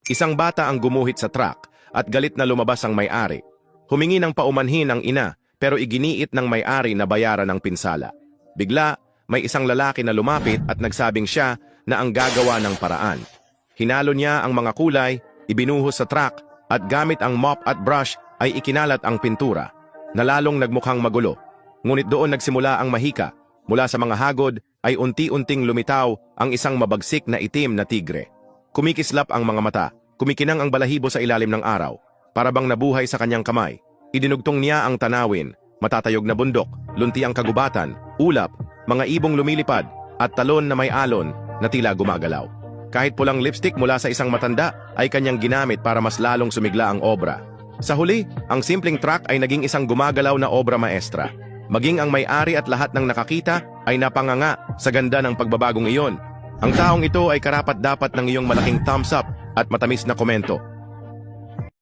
Isang bata ang gumuhit sa truck at galit na lumabas ang may-ari. Humingi ng paumanhin ang ina pero iginiit ng may-ari na bayaran ng pinsala. Bigla, may isang lalaki na lumapit at nagsabing siya na ang gagawa ng paraan. Hinalo niya ang mga kulay, ibinuhos sa truck at gamit ang mop at brush ay ikinalat ang pintura na lalong nagmukhang magulo. Ngunit doon nagsimula ang mahika. Mula sa mga hagod ay unti-unting lumitaw ang isang mabagsik na itim na tigre. Kumikislap ang mga mata, kumikinang ang balahibo sa ilalim ng araw. Para bang nabuhay sa kanyang kamay. Idinugtong niya ang tanawin, matatayog na bundok, lunti ang kagubatan, ulap, mga ibong lumilipad, at talon na may alon na tila gumagalaw. Kahit pulang lipstick mula sa isang matanda ay kanyang ginamit para mas lalong sumigla ang obra. Sa huli, ang simpleng truck ay naging isang gumagalaw na obra maestra. Maging ang may-ari at lahat ng nakakita ay napanganga sa ganda ng pagbabagong iyon. Ang taong ito ay karapat-dapat ng iyong malaking thumbs up at matamis na komento.